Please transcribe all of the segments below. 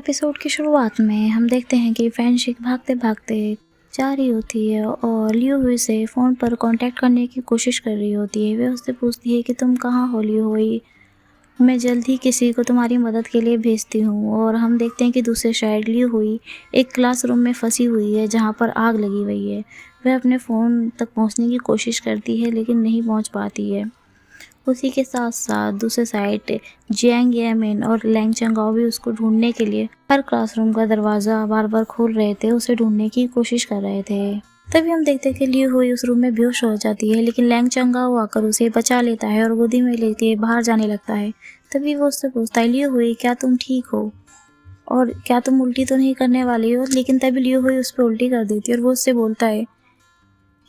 Episode की शुरुआत में हम देखते हैं कि फैनशिक भागते भागते जा रही होती है और लियो हुई से फ़ोन पर कांटेक्ट करने की कोशिश कर रही होती है। वह उससे पूछती है कि तुम कहाँ हो लियो हुई, मैं जल्द ही किसी को तुम्हारी मदद के लिए भेजती हूँ। और हम देखते हैं कि दूसरे साइड लियो हुई एक क्लासरूम में फंसी हुई है जहाँ पर आग लगी हुई है। वह अपने फ़ोन तक पहुँचने की कोशिश करती है लेकिन नहीं पहुँच पाती है। उसी के साथ साथ दूसरे साइड जियांग येमिन और लैंग चंगाओ भी उसको ढूंढने के लिए हर क्लासरूम का दरवाज़ा बार बार खोल रहे थे, उसे ढूंढने की कोशिश कर रहे थे। तभी हम देखते हैं कि लियो हुई उस रूम में बेहोश हो जाती है, लेकिन लैंग चंगाओ आकर उसे बचा लेता है और गोदी में लेके बाहर जाने लगता है। तभी वो उससे पूछता है, लियो हुई क्या तुम ठीक हो और क्या तुम उल्टी तो नहीं करने वाली हो। लेकिन तभी लियो हुई उस पर उल्टी कर देती है और वो उससे बोलता है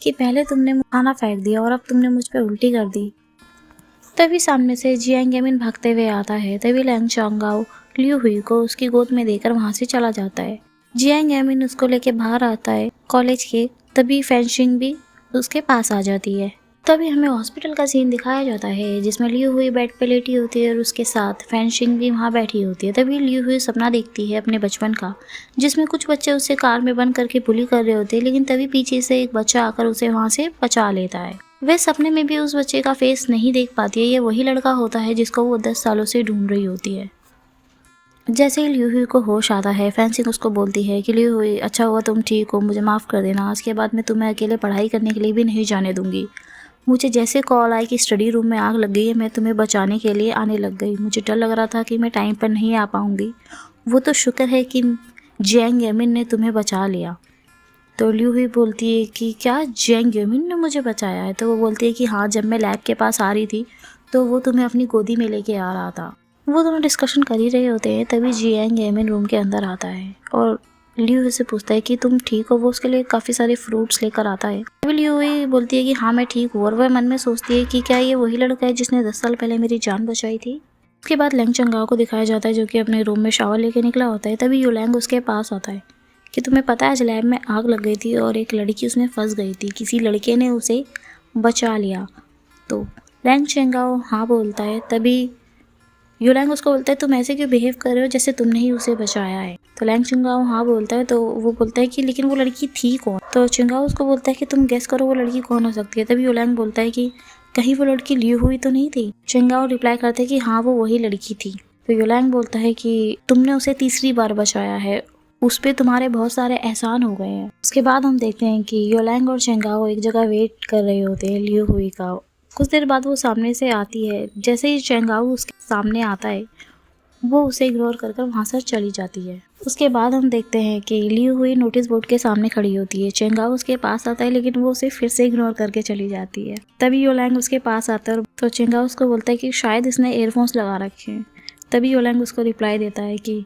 कि पहले तुमने खाना फेंक दिया और अब तुमने मुझ पर उल्टी कर दी। तभी सामने से जियांग येमिन भागते हुए आता है। तभी लैंग चंगाओ लियो हुई को उसकी गोद में देकर वहां से चला जाता है। जियांग येमिन उसको लेके बाहर आता है कॉलेज के। तभी फैंशिंग भी उसके पास आ जाती है। तभी हमें हॉस्पिटल का सीन दिखाया जाता है जिसमें लियो हुई बेड पे लेटी होती है और उसके साथ फैंशिंग भी वहाँ बैठी होती है। तभी लियो हुई सपना देखती है अपने बचपन का, जिसमें कुछ बच्चे उसे कार में बंद करके बुली कर रहे होते हैं, लेकिन तभी पीछे से एक बच्चा आकर उसे वहाँ से बचा लेता है। वह सपने में भी उस बच्चे का फेस नहीं देख पाती है। ये वही लड़का होता है जिसको वो 10 सालों से ढूंढ रही होती है। जैसे ही लियो हुई को होश आता है, फैंसिंग उसको बोलती है कि लियो हुई अच्छा हुआ तुम ठीक हो, मुझे माफ़ कर देना, आज के बाद मैं तुम्हें अकेले पढ़ाई करने के लिए भी नहीं जाने दूंगी। मुझे जैसे कॉल आई कि स्टडी रूम में आग लग गई है, मैं तुम्हें बचाने के लिए आने लग गई। मुझे डर लग रहा था कि मैं टाइम पर नहीं आ पाऊंगी, वो तो शुक्र है कि जियांग येमिन ने तुम्हें बचा लिया। तो लियो हुई बोलती है कि क्या जियांग येमिन ने मुझे बचाया है। तो वो बोलती है कि हाँ, जब मैं लैब के पास आ रही थी तो वो तुम्हें अपनी गोदी में लेके आ रहा था। वो दोनों डिस्कशन कर ही रहे होते हैं। तभी जियांग येमिन रूम के अंदर आता है और लियो हुई से पूछता है कि तुम ठीक हो। वो उसके लिए काफ़ी सारे फ्रूट्स लेकर आता है। तभी लियो हुई बोलती है कि हाँ मैं ठीक हूँ, और वह मन में सोचती है कि क्या ये वही लड़का है जिसने 10 साल पहले मेरी जान बचाई थी। उसके बाद लैंग चंगाओ को दिखाया जाता है जो कि अपने रूम में शावर लेके निकला होता है। तभी युलैंग उसके पास आता है कि तुम्हें पता है आज लैब में आग लग गई थी और एक लड़की उसमें फंस गई थी, किसी लड़के ने उसे बचा लिया। तो लैंग चंगाओ हाँ बोलता है। तभी युलैंग उसको बोलता है तुम ऐसे क्यों बिहेव कर रहे हो जैसे तुमने ही उसे बचाया है। तो लैंग चंगाओ हाँ बोलता है। तो वो बोलता है कि लेकिन वो लड़की थी कौन। तो चंगाओ उसको बोलता है कि तुम गेस करो वो लड़की कौन हो सकती है। तभी युलैंग बोलता है कि कहीं वो लड़की लियो हुई तो नहीं थी। चंगाओ रिप्लाई करते हैं कि हाँ वो वही लड़की थी। तो युलैंग बोलता है कि तुमने उसे तीसरी बार बचाया है, उस पर तुम्हारे बहुत सारे एहसान हो गए हैं। उसके बाद हम देखते हैं कि योलैंग और चंगाओ एक जगह वेट कर रहे होते हैं लियो हुई का। कुछ देर बाद वो सामने से आती है। जैसे ही चंगाओ उसके सामने आता है वो उसे इग्नोर कर वहाँ से चली जाती है। उसके बाद हम देखते हैं कि लियो हुई नोटिस बोर्ड के सामने खड़ी होती है। चंगाओ उसके पास आता है लेकिन वो उसे फिर से इग्नोर करके चली जाती है। तभी योलैंग उसके पास आता है तो चंगाओ उसको बोलता है कि शायद इसने एयरफोन्स लगा रखे हैं। तभी योलैंग उसको रिप्लाई देता है कि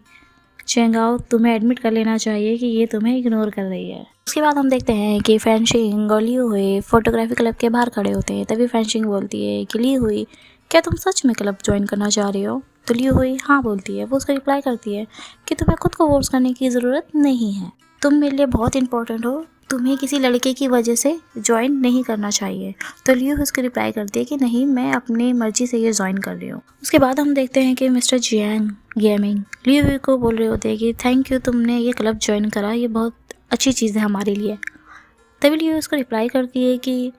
चंगाओ तुम्हें एडमिट कर लेना चाहिए कि ये तुम्हें इग्नोर कर रही है। उसके बाद हम देखते हैं कि फैंशिंग और लियो हुई फोटोग्राफी क्लब के बाहर खड़े होते हैं। तभी फैंशिंग बोलती है कि लियो हुई क्या तुम सच में क्लब ज्वाइन करना चाह रही हो। तो लियो हुई हाँ बोलती है। वो उसको रिप्लाई करती है कि तुम्हें खुद को फोर्स करने की ज़रूरत नहीं है, तुम मेरे लिए बहुत इंपॉर्टेंट हो, तुम्हें किसी लड़के की वजह से ज्वाइन नहीं करना चाहिए। तो लियो उसको रिप्लाई करती है कि नहीं, मैं अपनी मर्जी से ये ज्वाइन कर रही हूँ। उसके बाद हम देखते हैं कि मिस्टर जियांग गेमिंग लियो को बोल रहे होते हैं कि थैंक यू, तुमने ये क्लब ज्वाइन करा, ये बहुत अच्छी चीज़ है हमारे लिए। तभी लियो उसको रिप्लाई करती है कि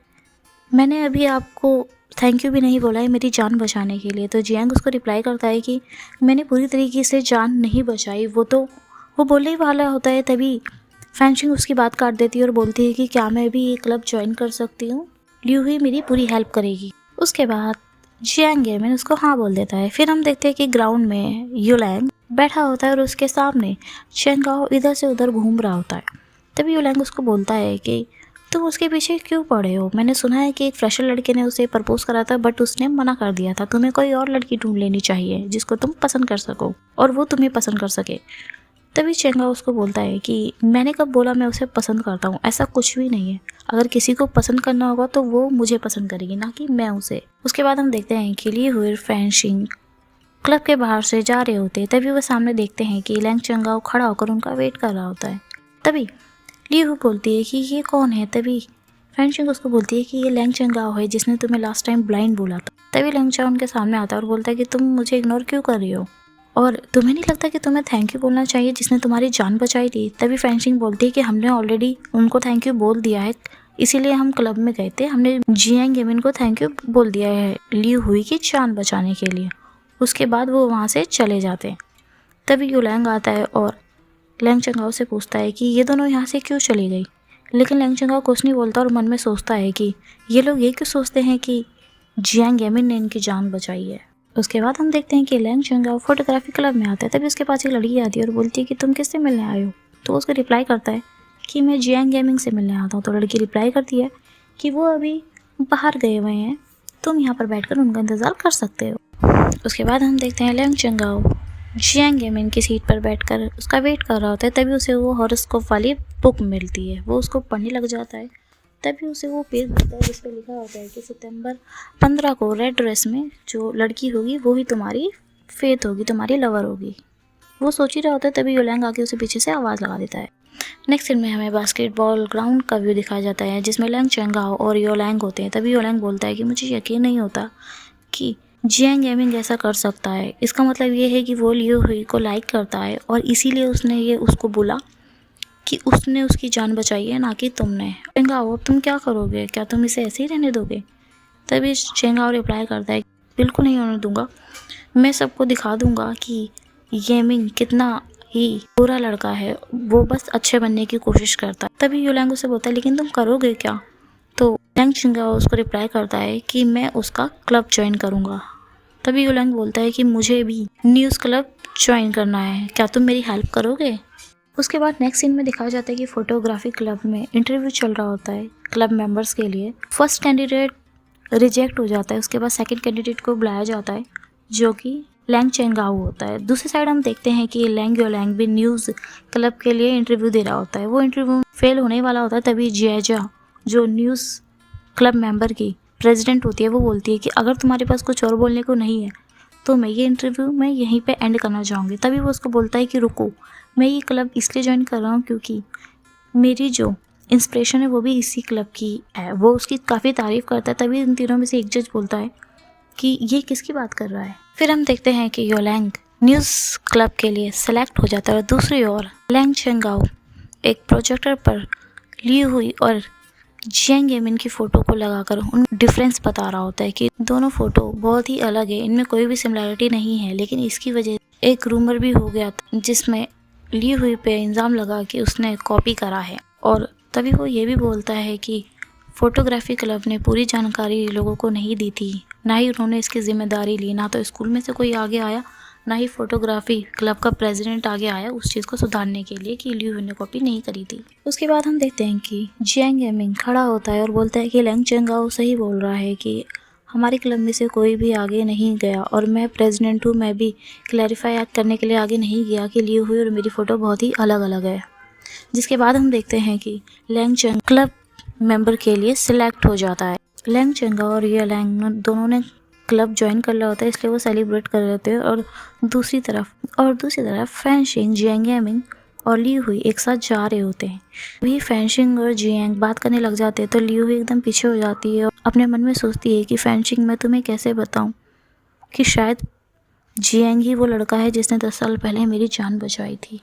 मैंने अभी आपको थैंक यू भी नहीं बोला है मेरी जान बचाने के लिए। तो जियांग उसको रिप्लाई करता है कि मैंने पूरी तरीके से जान नहीं बचाई, वो बोलने ही वाला होता है। तभी फैंशिंग उसकी बात काट देती है और बोलती है कि क्या मैं भी ये क्लब ज्वाइन कर सकती हूँ, लियो हुई मेरी पूरी हेल्प करेगी। उसके बाद जियांग गेमिन उसको हाँ बोल देता है। फिर हम देखते हैं कि ग्राउंड में युलैंग बैठा होता है और उसके सामने चंगाओ इधर से उधर घूम रहा होता है। तभी युलैंग उसको बोलता है कि तुम उसके पीछे क्यों पड़े हो, मैंने सुना है कि एक फ्रेशर लड़के ने उसे प्रपोज करा था बट उसने मना कर दिया था, तुम्हें कोई और लड़की ढूंढ लेनी चाहिए जिसको तुम पसंद कर सको और वो तुम्हें पसंद कर सके। तभी चंगाओ उसको बोलता है कि मैंने कब बोला मैं उसे पसंद करता हूँ, ऐसा कुछ भी नहीं है, अगर किसी को पसंद करना होगा तो वो मुझे पसंद करेगी, ना कि मैं उसे। उसके बाद हम देखते हैं कि लियो हुई फैंशिंग क्लब के बाहर से जा रहे होते हैं। तभी वो सामने देखते हैं कि लैंग चंगाओ खड़ा होकर उनका वेट कर रहा होता है। तभी लियो बोलती है कि ये कौन है। तभी फैंशिंग उसको बोलती है कि ये लैंग चंगाओ है जिसने तुम्हें लास्ट टाइम ब्लाइंड बोला था। तभी लैंग चाओ उनके सामने आता है और बोलता है कि तुम मुझे इग्नोर क्यों कर रही हो, और तुम्हें नहीं लगता कि तुम्हें थैंक यू बोलना चाहिए जिसने तुम्हारी जान बचाई थी? तभी फैंशिंग बोलती है कि हमने ऑलरेडी उनको थैंक यू बोल दिया है, इसीलिए हम क्लब में गए थे, हमने जियांग गेमिन को थैंक यू बोल दिया है लियू हुई की जान बचाने के लिए। उसके बाद वो वहाँ से चले जाते हैं। तभी युलैंग आता है और लैंग चंगाओ से पूछता है कि ये दोनों यहाँ से क्यों चली गई। लेकिन लैंग चंगाओ कुछ नहीं बोलता और मन में सोचता है कि ये लोग ये क्यों सोचते हैं कि जियांग गेमिन ने इनकी जान बचाई है। उसके बाद हम देखते हैं कि लैंग चंगाओ फोटोग्राफी क्लब में आता है। तभी उसके पास एक लड़की आती है और बोलती है कि तुम किससे मिलने आए हो? तो उसको रिप्लाई करता है कि मैं जियांग गेमिंग से मिलने आता हूँ। तो लड़की रिप्लाई करती है कि वो अभी बाहर गए हुए हैं, तुम यहाँ पर बैठकर उनका इंतज़ार कर सकते हो। उसके बाद हम देखते हैं लैंग चंगाओ जियांग गेमिन की सीट पर बैठकर उसका वेट कर रहा होता है। तभी उसे वो हॉरोस्कोप वाली बुक मिलती है, वो उसको पढ़ने लग जाता है। तभी उसे वो पेज मिलता है जिस पर लिखा होता है कि सितंबर 15 को रेड ड्रेस में जो लड़की होगी वो ही तुम्हारी फेथ होगी, तुम्हारी लवर होगी। वो सोच ही रहा होता है, तभी योलैंग आके उसे पीछे से आवाज़ लगा देता है। नेक्स्ट सीन में हमें बास्केटबॉल ग्राउंड का व्यू दिखाया जाता है जिसमें लैंग चंगाओ और योलैंग होते हैं। तभी योलैंग बोलता है कि मुझे यकीन नहीं होता कि जियांग गेमिंग ऐसा कर सकता है। इसका मतलब ये है कि वो लियू हुई को लाइक करता है और इसीलिए उसने ये उसको बोला कि उसने उसकी जान बचाई है, ना कि तुमने। चेंगाओ अब तुम क्या करोगे? क्या तुम इसे ऐसे ही रहने दोगे? तभी चेंगाओ रिप्लाई करता है बिल्कुल नहीं होने दूंगा, मैं सबको दिखा दूंगा कि गेमिंग कितना ही बुरा लड़का है, वो बस अच्छे बनने की कोशिश करता है। तभी योलैंग उसे बोलता है लेकिन तुम करोगे क्या? तो लैंग चंगाओ उसको रिप्लाई करता है कि मैं उसका क्लब ज्वाइन करूँगा। तभी योलैंग बोलता है कि मुझे भी न्यूज़ क्लब ज्वाइन करना है, क्या तुम मेरी हेल्प करोगे? उसके बाद नेक्स्ट सीन में दिखाया जाता है कि फोटोग्राफी क्लब में इंटरव्यू चल रहा होता है क्लब मेंबर्स के लिए। फर्स्ट कैंडिडेट रिजेक्ट हो जाता है, उसके बाद सेकंड कैंडिडेट को बुलाया जाता है जो कि लैंग चेंगाओ होता है। दूसरी साइड हम देखते हैं कि लैंग योलैंग भी न्यूज़ क्लब के लिए इंटरव्यू दे रहा होता है। वो इंटरव्यू फेल होने वाला होता है। तभी जियाजा जो न्यूज़ क्लब मेंबर की प्रेसिडेंट होती है वो बोलती है कि अगर तुम्हारे पास कुछ और बोलने को नहीं है तो मैं ये इंटरव्यू मैं यहीं पे एंड करना चाहूँगी। तभी वो उसको बोलता है कि रुको, मैं ये क्लब इसलिए ज्वाइन कर रहा हूँ क्योंकि मेरी जो इंस्पिरेशन है वो भी इसी क्लब की है। वो उसकी काफ़ी तारीफ़ करता है। तभी इन तीनों में से एक जज बोलता है कि ये किसकी बात कर रहा है। फिर हम देखते हैं कि योलैंग न्यूज़ क्लब के लिए सेलेक्ट हो जाता है और दूसरी ओर लैंग चेंगाओ एक प्रोजेक्टर पर ली हुई और जियांग गेमिन की फ़ोटो को लगाकर उन डिफरेंस बता रहा होता है कि दोनों फ़ोटो बहुत ही अलग है, इनमें कोई भी सिमिलरिटी नहीं है। लेकिन इसकी वजह एक रूमर भी हो गया था जिसमें ली हुई पे इल्ज़ाम लगा कि उसने कॉपी करा है। और तभी वो ये भी बोलता है कि फ़ोटोग्राफी क्लब ने पूरी जानकारी लोगों को नहीं दी थी, ना ही उन्होंने इसकी जिम्मेदारी ली, ना तो स्कूल में से कोई आगे आया, ना ही फोटोग्राफी क्लब का प्रेसिडेंट आगे आया उस चीज़ को सुधारने के लिए कि लियू ने कॉपी नहीं करी थी। उसके बाद हम देखते हैं कि जियांग गेमिंग खड़ा होता है और बोलता है कि लैंग चेंगाओ सही बोल रहा है कि हमारे क्लब में से कोई भी आगे नहीं गया और मैं प्रेसिडेंट हूँ, मैं भी क्लैरिफाई करने के लिए आगे नहीं गया कि लियू हुई और मेरी फ़ोटो बहुत ही अलग अलग है। जिसके बाद हम देखते हैं कि लैंग चेंग क्लब मेंबर के लिए सिलेक्ट हो जाता है। लैंग चेंगाओ और ये लैंग दोनों ने क्लब ज्वाइन कर लिया होता है, इसलिए वो सेलिब्रेट कर रहे होते हैं। और दूसरी तरफ फैंशिंग, जियांग गेमिंग और लियू हुई एक साथ जा रहे होते हैं। वही फैंशिंग और जियांग बात करने लग जाते हैं तो लियू हुई एकदम पीछे हो जाती है और अपने मन में सोचती है कि फैंशिंग मैं तुम्हें कैसे बताऊं कि शायद जियांग ही वो लड़का है जिसने 10 साल पहले मेरी जान बचाई थी।